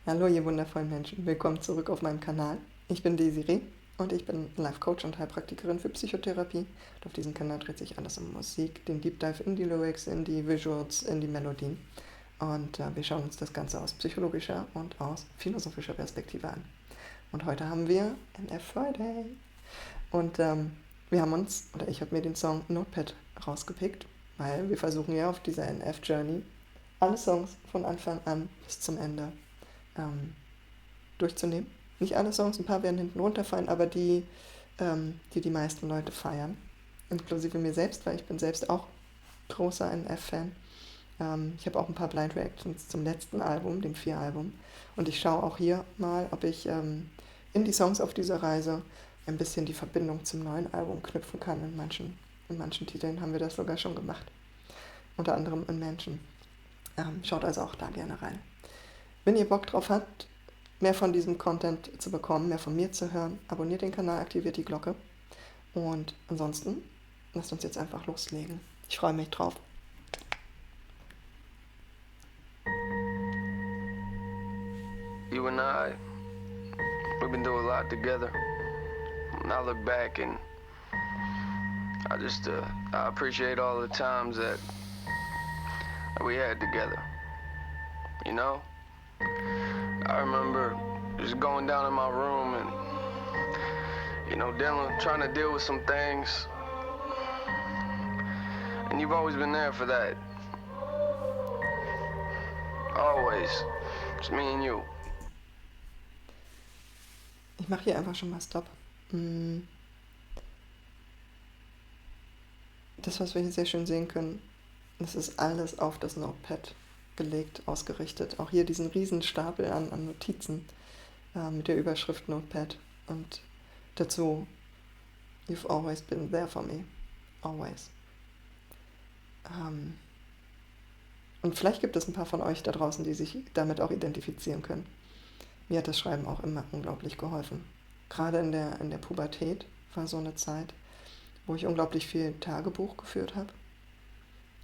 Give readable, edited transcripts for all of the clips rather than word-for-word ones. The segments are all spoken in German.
Hallo ihr wundervollen Menschen, willkommen zurück auf meinem Kanal. Ich bin Desiree und ich bin Life Coach und Heilpraktikerin für Psychotherapie. Und auf diesem Kanal dreht sich alles um Musik, den Deep Dive in die Lyrics, in die Visuals, in die Melodien. Und wir schauen uns das Ganze aus psychologischer und aus philosophischer Perspektive an. Und heute haben wir NF Friday. Und wir haben uns, oder ich habe mir den Song Notepad rausgepickt, weil wir versuchen ja auf dieser NF-Journey alle Songs von Anfang an bis zum Ende durchzunehmen. Nicht alle Songs, ein paar werden hinten runterfallen, aber die meisten Leute feiern. Inklusive mir selbst, weil ich bin selbst auch großer NF-Fan. Ich habe auch ein paar Blind Reactions zum letzten Album, dem 4-Album. Und ich schaue auch hier mal, ob ich in die Songs auf dieser Reise ein bisschen die Verbindung zum neuen Album knüpfen kann. In manchen Titeln haben wir das sogar schon gemacht. Unter anderem in Menschen. Schaut also auch da gerne rein. Wenn ihr Bock drauf habt, mehr von diesem Content zu bekommen, mehr von mir zu hören, abonniert den Kanal, aktiviert die Glocke. Und ansonsten, lasst uns jetzt einfach loslegen. Ich freue mich drauf. You and we've been through a lot together. And I look back and I appreciate all the times that we had together. You know? I remember just going down in my room and, trying to deal with some things. And you've always been there for that. Always. It's me and you. Ich mache hier einfach schon mal Stopp. Das, was wir hier sehr schön sehen können, das ist alles auf das Notepad gelegt, ausgerichtet. Auch hier diesen riesen Stapel an Notizen mit der Überschrift Notepad. Und dazu, you've always been there for me. Always. Und vielleicht gibt es ein paar von euch da draußen, die sich damit auch identifizieren können. Mir hat das Schreiben auch immer unglaublich geholfen. Gerade in der Pubertät war so eine Zeit, wo ich unglaublich viel Tagebuch geführt habe,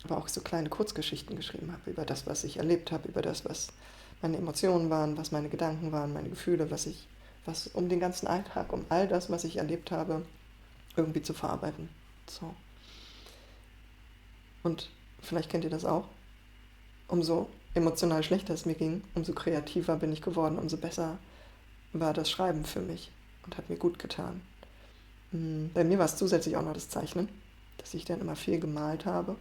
aber auch so kleine Kurzgeschichten geschrieben habe über das, was ich erlebt habe, über das, was meine Emotionen waren, was meine Gedanken waren, meine Gefühle, was um den ganzen Alltag, um all das, was ich erlebt habe, irgendwie zu verarbeiten. So. Und vielleicht kennt ihr das auch. Umso emotional schlechter es mir ging, umso kreativer bin ich geworden, umso besser war das Schreiben für mich und hat mir gut getan. Bei mir war es zusätzlich auch noch das Zeichnen, dass ich dann immer viel gemalt habe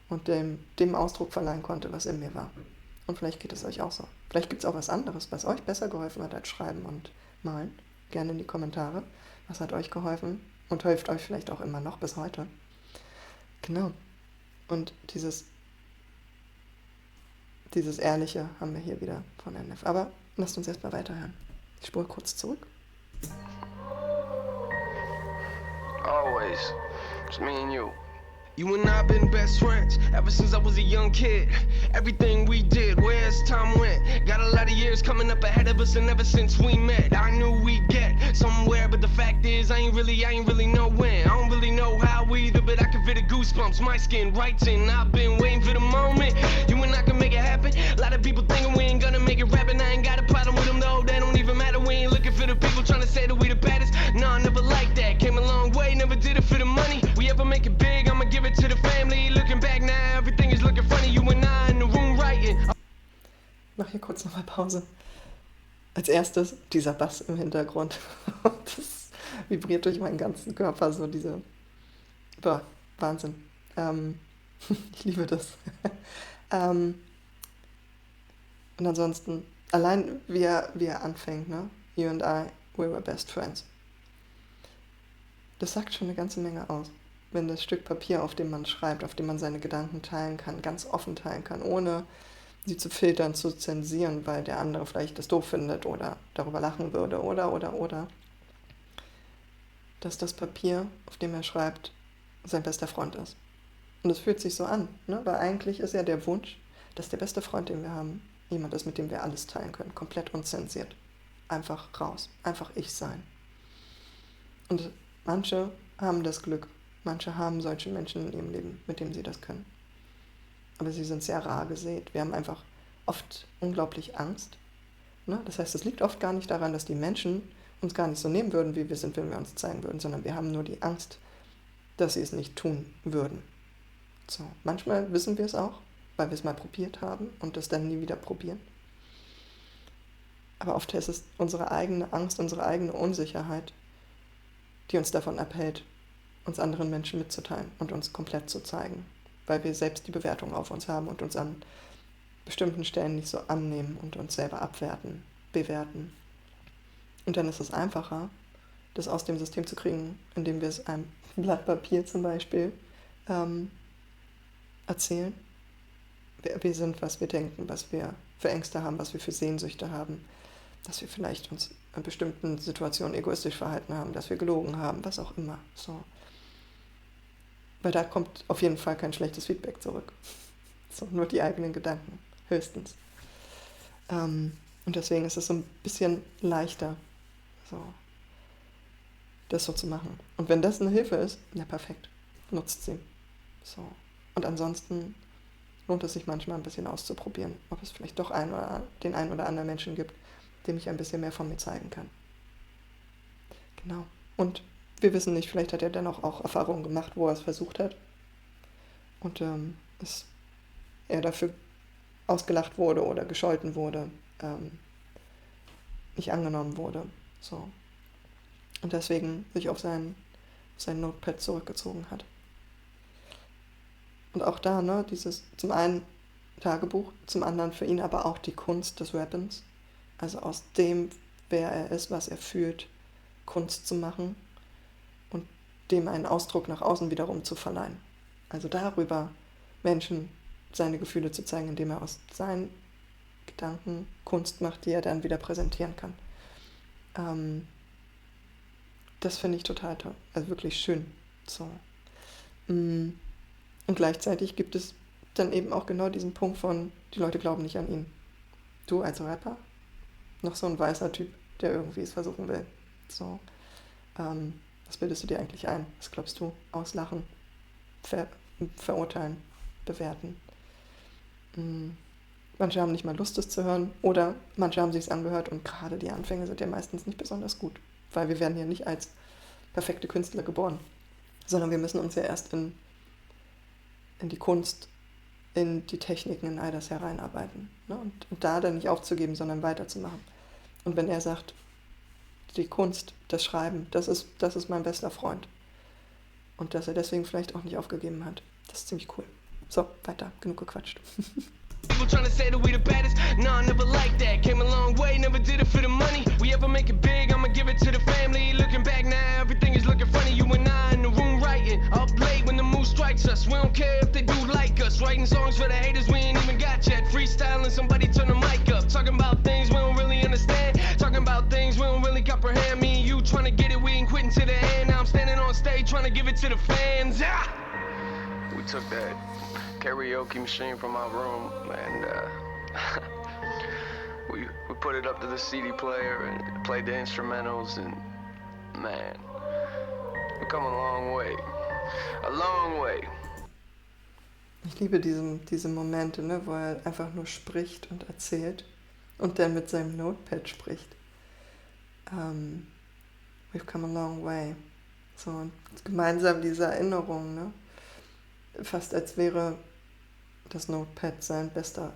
und dem Ausdruck verleihen konnte, was in mir war. Und vielleicht geht es euch auch so. Vielleicht gibt es auch was anderes, was euch besser geholfen hat als Schreiben und Malen. Gerne in die Kommentare. Was hat euch geholfen und hilft euch vielleicht auch immer noch bis heute? Genau. Und dieses Ehrliche haben wir hier wieder von NF. Aber lasst uns erstmal weiterhören. Ich spule kurz zurück. Always. It's me and you. You and I been best friends ever since I was a young kid. Everything we did, where's time went? Got a lot of years coming up ahead of us, and ever since we met, I knew we'd get somewhere. But the fact is, I ain't really know when. I don't really know how either, but I can feel the goosebumps, my skin right in. I've been waiting for the moment. You and I can make it happen. A lot of people thinking we ain't gonna make it rapping. I ain't got a problem with them though. That don't even matter. We ain't looking for the people trying to say that we the baddest. Nah, never like that. Came a long way, never did it for the money. We ever make it big, I'ma give it to the family. Looking back now, everything is looking funny. You and I in the room writing. Ich mache hier kurz nochmal Pause. Als erstes dieser Bass im Hintergrund. Das vibriert durch meinen ganzen Körper, so diese... Boah, Wahnsinn. Ich liebe das. Und ansonsten, allein wie er anfängt, ne? You and I, we were best friends. Das sagt schon eine ganze Menge aus. Wenn das Stück Papier, auf dem man schreibt, auf dem man seine Gedanken teilen kann, ganz offen teilen kann, ohne sie zu filtern, zu zensieren, weil der andere vielleicht das doof findet oder darüber lachen würde oder, dass das Papier, auf dem er schreibt, sein bester Freund ist. Und es fühlt sich so an, ne? Weil eigentlich ist ja der Wunsch, dass der beste Freund, den wir haben, jemand ist, mit dem wir alles teilen können, komplett unzensiert. Einfach raus, einfach ich sein. Und manche haben das Glück, manche haben solche Menschen in ihrem Leben, mit denen sie das können. Aber sie sind sehr rar gesät. Wir haben einfach oft unglaublich Angst, Ne? Das heißt, es liegt oft gar nicht daran, dass die Menschen uns gar nicht so nehmen würden, wie wir sind, wenn wir uns zeigen würden, sondern wir haben nur die Angst, dass sie es nicht tun würden. So, manchmal wissen wir es auch, weil wir es mal probiert haben und es dann nie wieder probieren. Aber oft ist es unsere eigene Angst, unsere eigene Unsicherheit, die uns davon abhält, uns anderen Menschen mitzuteilen und uns komplett zu zeigen, weil wir selbst die Bewertung auf uns haben und uns an bestimmten Stellen nicht so annehmen und uns selber abwerten, bewerten. Und dann ist es einfacher, das aus dem System zu kriegen, indem wir es einem Blatt Papier zum Beispiel erzählen, wer wir sind, was wir denken, was wir für Ängste haben, was wir für Sehnsüchte haben, dass wir vielleicht uns in bestimmten Situationen egoistisch verhalten haben, dass wir gelogen haben, was auch immer. So. Weil da kommt auf jeden Fall kein schlechtes Feedback zurück. So, nur die eigenen Gedanken, höchstens. Und deswegen ist es so ein bisschen leichter, so, das so zu machen. Und wenn das eine Hilfe ist, ja perfekt, nutzt sie. So. Und ansonsten lohnt es sich manchmal ein bisschen auszuprobieren, ob es vielleicht doch den einen oder anderen Menschen gibt, dem ich ein bisschen mehr von mir zeigen kann. Genau. Und wir wissen nicht, vielleicht hat er dennoch auch Erfahrungen gemacht, wo er es versucht hat und er dafür ausgelacht wurde oder gescholten wurde, nicht angenommen wurde. So. Und deswegen sich auf sein Notepad zurückgezogen hat. Und auch da, ne, dieses zum einen Tagebuch, zum anderen für ihn aber auch die Kunst des Rappens. Also aus dem, wer er ist, was er fühlt, Kunst zu machen und dem einen Ausdruck nach außen wiederum zu verleihen. Also darüber Menschen seine Gefühle zu zeigen, indem er aus seinen Gedanken Kunst macht, die er dann wieder präsentieren kann. Das finde ich total toll, also wirklich schön. So. Und gleichzeitig gibt es dann eben auch genau diesen Punkt von, die Leute glauben nicht an ihn. Du als Rapper, noch so ein weißer Typ, der irgendwie es versuchen will. So, was bildest du dir eigentlich ein? Was glaubst du? Auslachen, verurteilen, bewerten. Manche haben nicht mal Lust, es zu hören, oder manche haben sich es angehört und gerade die Anfänge sind ja meistens nicht besonders gut, weil wir werden ja nicht als perfekte Künstler geboren, sondern wir müssen uns ja erst in die Kunst, in die Techniken, in all das hereinarbeiten. Ne? Und da dann nicht aufzugeben, sondern weiterzumachen. Und wenn er sagt, die Kunst, das Schreiben, das ist mein bester Freund. Und dass er deswegen vielleicht auch nicht aufgegeben hat. Das ist ziemlich cool. So, weiter. Genug gequatscht. People trying to say that we the baddest. Nah, never like that. Came a long way, never did it for the money. We ever make it big, I'ma give it to the family. Looking back now, everything is looking funny. You and I in the room writing, up late when the mood strikes us. We don't care if they do like us. Writing songs for the haters we ain't even got yet. Freestyling, somebody turn the mic up. Talking about things we don't really understand. Talking about things we don't really comprehend. Me and you trying to get it, we ain't quitting to the end. Now I'm standing on stage trying to give it to the fans. Ah! We took that karaoke machine from my room and we put it up to the CD player and played the instrumentals and man, we've come a long way. A long way. Ich liebe diese Momente, ne, wo er einfach nur spricht und erzählt und dann mit seinem Notepad spricht. We've come a long way. So, und gemeinsam diese Erinnerung, ne? Fast als wäre das Notepad sein bester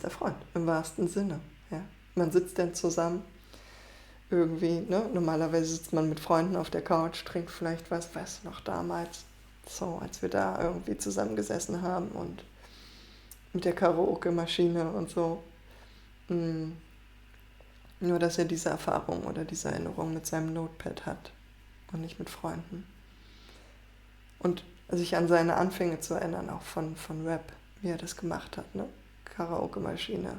Freund, im wahrsten Sinne. Ja? Man sitzt dann zusammen, irgendwie, ne? Normalerweise sitzt man mit Freunden auf der Couch, trinkt vielleicht was, weißt du noch damals, so als wir da irgendwie zusammengesessen haben und mit der Karaoke-Maschine und so. Nur, dass er diese Erfahrung oder diese Erinnerung mit seinem Notepad hat und nicht mit Freunden. Und sich an seine Anfänge zu erinnern, auch von Rap, wie er das gemacht hat, ne? Karaoke-Maschine.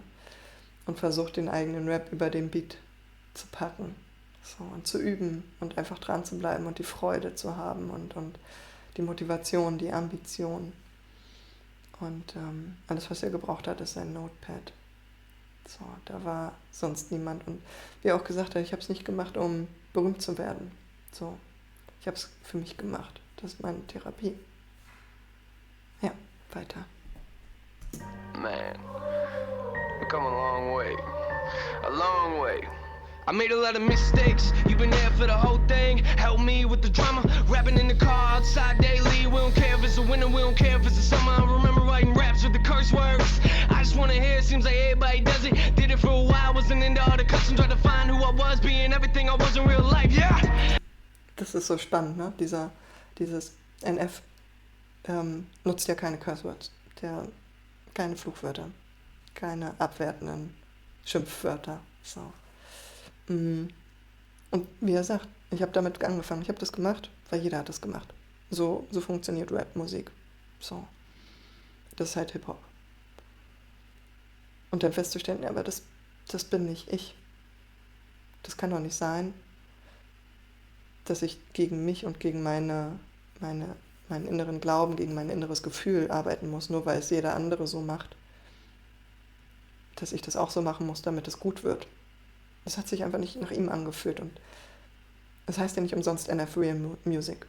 Und versucht, den eigenen Rap über den Beat zu packen. So, und zu üben und einfach dran zu bleiben und die Freude zu haben und die Motivation, die Ambition. Und alles, was er gebraucht hat, ist sein Notepad. So, da war sonst niemand. Und wie er auch gesagt hat, ich habe es nicht gemacht, um berühmt zu werden. So, ich habe es für mich gemacht. Das ist meine Therapie. Ja, weiter. Man, we've come a long way. a long way. I made a lot of mistakes, you've been there for the whole thing. Help me with the drama, rapping in the car outside daily. We don't care if it's a winter, we don't care if it's a summer. I remember writing raps with the curse words. I just wanna hear it, seems like everybody does it. Did it for a while, wasn't into all the customs. Tried to find who I was, being everything I was in real life, yeah. Das ist so spannend, ne? Dieses NF nutzt ja keine Cursewords, keine Fluchwörter, keine abwertenden Schimpfwörter. So. Und wie er sagt, ich habe damit angefangen, ich habe das gemacht, weil jeder hat das gemacht. So funktioniert Rap-Musik. So. Das ist halt Hip-Hop. Und dann festzustellen, ja, aber das bin nicht ich. Das kann doch nicht sein, dass ich gegen mich und gegen meinen inneren Glauben, gegen mein inneres Gefühl arbeiten muss, nur weil es jeder andere so macht. Dass ich das auch so machen muss, damit es gut wird. Das hat sich einfach nicht nach ihm angefühlt. Und das heißt ja nicht umsonst NF Real Music.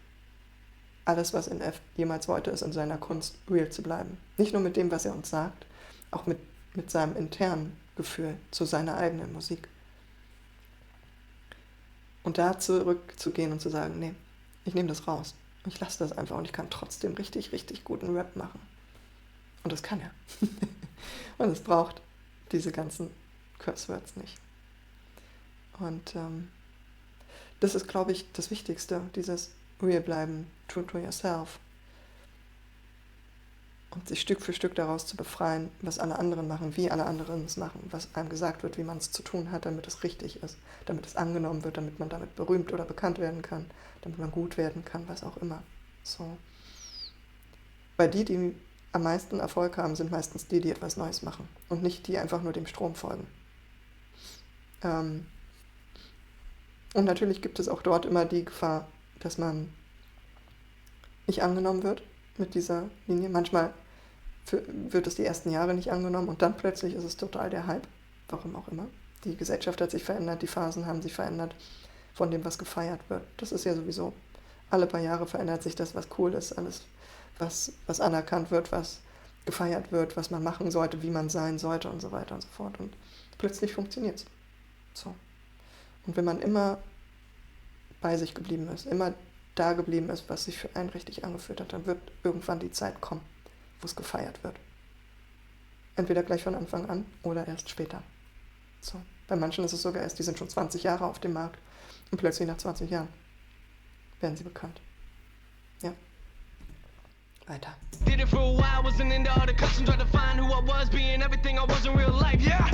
Alles, was NF jemals wollte, ist in seiner Kunst real zu bleiben. Nicht nur mit dem, was er uns sagt, auch mit seinem internen Gefühl zu seiner eigenen Musik. Und da zurückzugehen und zu sagen, nee, ich nehme das raus. Ich lasse das einfach und ich kann trotzdem richtig, richtig guten Rap machen. Und das kann er. Und es braucht diese ganzen Cursewords nicht. Und das ist, glaube ich, das Wichtigste, dieses real bleiben, true to yourself. Und sich Stück für Stück daraus zu befreien, was alle anderen machen, wie alle anderen es machen, was einem gesagt wird, wie man es zu tun hat, damit es richtig ist, damit es angenommen wird, damit man damit berühmt oder bekannt werden kann, damit man gut werden kann, was auch immer. So. Weil die am meisten Erfolg haben, sind meistens die etwas Neues machen und nicht die einfach nur dem Strom folgen. Und natürlich gibt es auch dort immer die Gefahr, dass man nicht angenommen wird mit dieser Linie. Manchmal wird es die ersten Jahre nicht angenommen und dann plötzlich ist es total der Hype, warum auch immer. Die Gesellschaft hat sich verändert, die Phasen haben sich verändert von dem, was gefeiert wird. Das ist ja sowieso, alle paar Jahre verändert sich das, was cool ist, alles, was anerkannt wird, was gefeiert wird, was man machen sollte, wie man sein sollte und so weiter und so fort. Und plötzlich funktioniert es. So. Und wenn man immer bei sich geblieben ist, immer da geblieben ist, was sich für einen richtig angefühlt hat, dann wird irgendwann die Zeit kommen, wo es gefeiert wird. Entweder gleich von Anfang an oder erst später. So. Bei manchen ist es sogar erst, die sind schon 20 Jahre auf dem Markt und plötzlich nach 20 Jahren werden sie bekannt. Ja. Weiter. Did it for a while, wasn't into all the customs, tried to find who I was, being everything I was in real life, yeah.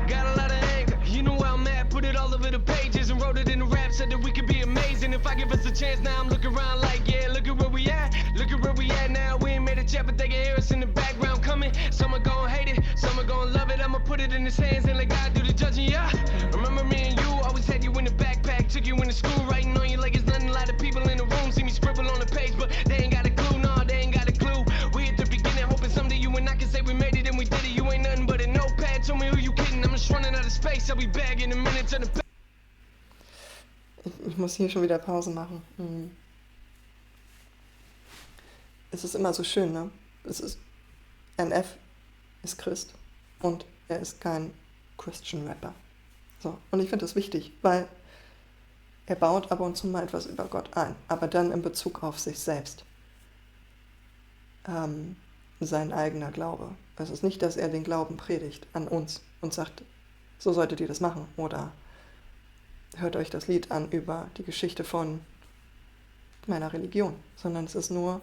Got a lot of anger, you know where I'm at, put it all over the pages and wrote it in the rap, said that we could be amazing if I give us a chance. Now I'm looking around like, yeah, look at where we at now. We ain't made a chat, but they can hear us in the background coming. Some are gonna hate it, some are gonna love it. I'ma put it in his hands and let God do the judging, yeah. Remember me and you, always had you in the backpack, took you into school, writing on you like it's nothing. A lot of people in the room see me scribble on the page, but they ain't got a clue, no, they ain't got a clue. We at the beginning, hoping someday you and I can say we made it and we did it. You ain't nothing but a notepad, tell me who you kidding. I'm just running out of space, I'll be back in a minute to the back. Ich muss hier schon wieder Pause machen. Es ist immer so schön, ne? NF ist Christ und er ist kein Christian Rapper. So. Und ich finde das wichtig, weil er baut ab und zu mal etwas über Gott ein, aber dann in Bezug auf sich selbst. Sein eigener Glaube. Es ist nicht, dass er den Glauben predigt an uns und sagt, so solltet ihr das machen oder hört euch das Lied an über die Geschichte von meiner Religion, sondern es ist nur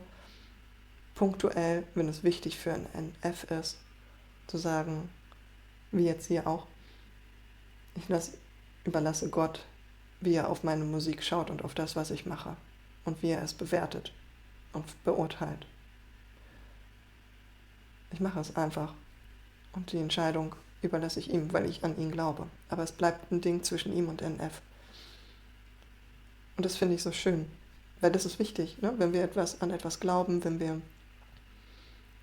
punktuell, wenn es wichtig für ein NF ist, zu sagen, wie jetzt hier auch, ich überlasse Gott, wie er auf meine Musik schaut und auf das, was ich mache und wie er es bewertet und beurteilt. Ich mache es einfach und die Entscheidung überlasse ich ihm, weil ich an ihn glaube. Aber es bleibt ein Ding zwischen ihm und NF. Und das finde ich so schön, weil das ist wichtig, ne? Wenn wir an etwas glauben, wenn wir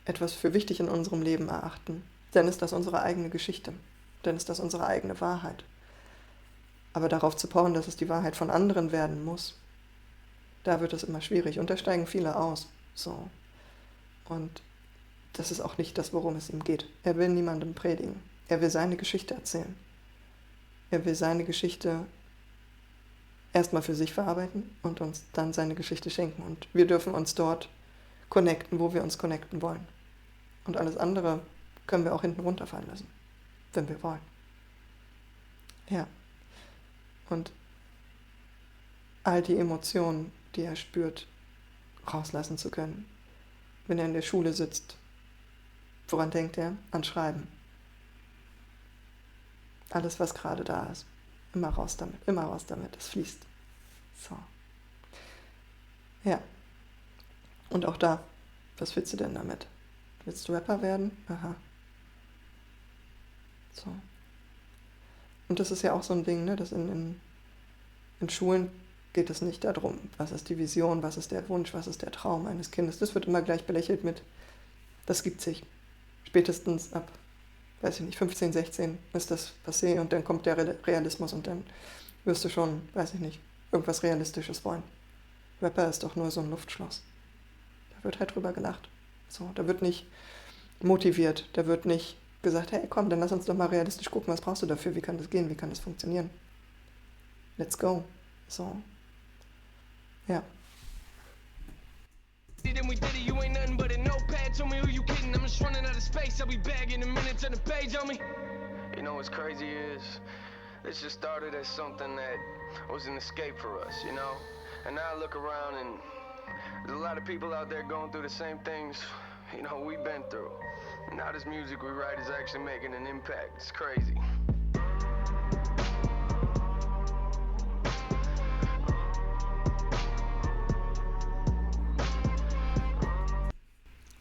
etwas für wichtig in unserem Leben erachten, dann ist das unsere eigene Geschichte, dann ist das unsere eigene Wahrheit. Aber darauf zu pochen, dass es die Wahrheit von anderen werden muss, da wird es immer schwierig und da steigen viele aus. So. Und das ist auch nicht das, worum es ihm geht. Er will niemandem predigen. Er will seine Geschichte erzählen. Er will seine Geschichte erstmal für sich verarbeiten und uns dann seine Geschichte schenken. Und wir dürfen uns dort connecten, wo wir uns connecten wollen. Und alles andere können wir auch hinten runterfallen lassen, wenn wir wollen. Ja. Und all die Emotionen, die er spürt, rauslassen zu können. Wenn er in der Schule sitzt, woran denkt er? An Schreiben. Alles, was gerade da ist. Immer raus damit, es fließt. So. Ja. Und auch da, was willst du denn damit? Willst du Rapper werden? Aha. So. Und das ist ja auch so ein Ding, ne, dass in Schulen geht es nicht darum, was ist die Vision, was ist der Wunsch, was ist der Traum eines Kindes. Das wird immer gleich belächelt mit, das gibt sich. Spätestens ab, weiß ich nicht, 15, 16 ist das passé und dann kommt der Realismus und dann wirst du schon, weiß ich nicht, irgendwas Realistisches wollen. Rapper ist doch nur so ein Luftschloss. Da wird halt drüber gelacht. So, da wird nicht motiviert, da wird nicht gesagt, hey komm, dann lass uns doch mal realistisch gucken, was brauchst du dafür, wie kann das gehen, wie kann das funktionieren. Let's go. So. Ja. Then we did it, you ain't nothing but a notepad. Tell me who you kidding, I'm just running out of space. I'll be back in a minute, turn the page on me. You know what's crazy is, this just started as something that was an escape for us, you know? And now I look around and there's a lot of people out there going through the same things, you know, we've been through. And now this music we write is actually making an impact. It's crazy.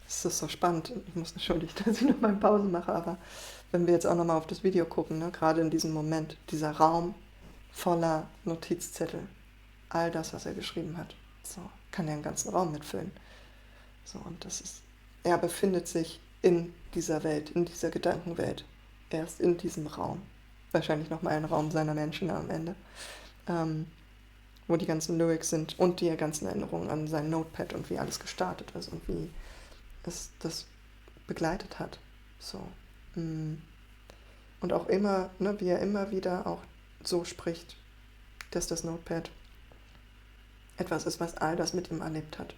Es ist so spannend. Ich muss entschuldigen, dass ich nochmal Pause mache, aber wenn wir jetzt auch nochmal auf das Video gucken, ne, gerade in diesem Moment, dieser Raum voller Notizzettel, all das, was er geschrieben hat, so kann er den ganzen Raum mitfüllen. So, und das ist, er befindet sich in dieser Welt, in dieser Gedankenwelt. Er ist in diesem Raum. Wahrscheinlich nochmal ein Raum seiner Menschen am Ende. Wo die ganzen Lyrics sind und die ganzen Erinnerungen an sein Notepad und wie alles gestartet ist und wie es das begleitet hat. So. Und auch immer, ne, wie er immer wieder auch so spricht, dass das Notepad etwas ist, was all das mit ihm erlebt hat.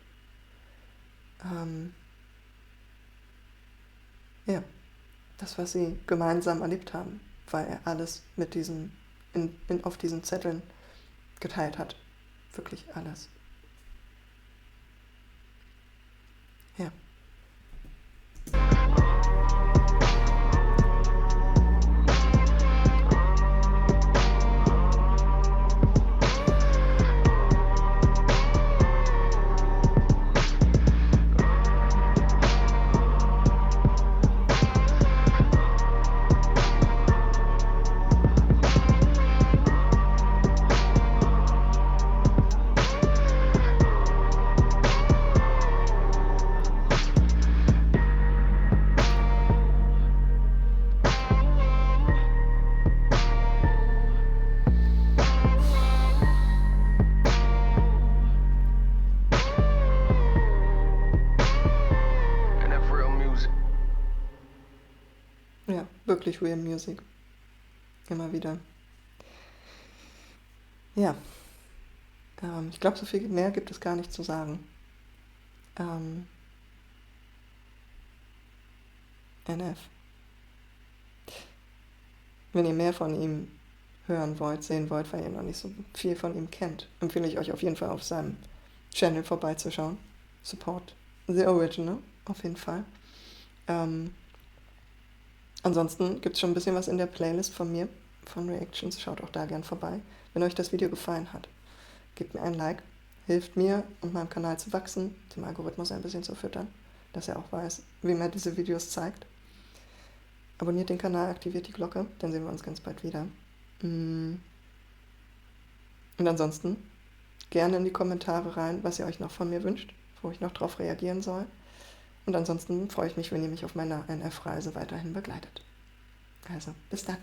Ja, das, was sie gemeinsam erlebt haben, weil er alles mit diesen, auf diesen Zetteln geteilt hat. Wirklich alles. Ja. Ja, wirklich Real Music. Immer wieder. Ja. Ich glaube, so viel mehr gibt es gar nicht zu sagen. NF. Wenn ihr mehr von ihm hören wollt, sehen wollt, weil ihr noch nicht so viel von ihm kennt, empfehle ich euch auf jeden Fall auf seinem Channel vorbeizuschauen. Support the Original, auf jeden Fall. Ansonsten gibt es schon ein bisschen was in der Playlist von mir, von Reactions. Schaut auch da gern vorbei. Wenn euch das Video gefallen hat, gebt mir ein Like. Hilft mir und meinem Kanal zu wachsen, dem Algorithmus ein bisschen zu füttern, dass er auch weiß, wie man diese Videos zeigt. Abonniert den Kanal, aktiviert die Glocke, dann sehen wir uns ganz bald wieder. Und ansonsten gerne in die Kommentare rein, was ihr euch noch von mir wünscht, wo ich noch drauf reagieren soll. Und ansonsten freue ich mich, wenn ihr mich auf meiner NF-Reise weiterhin begleitet. Also, bis dann.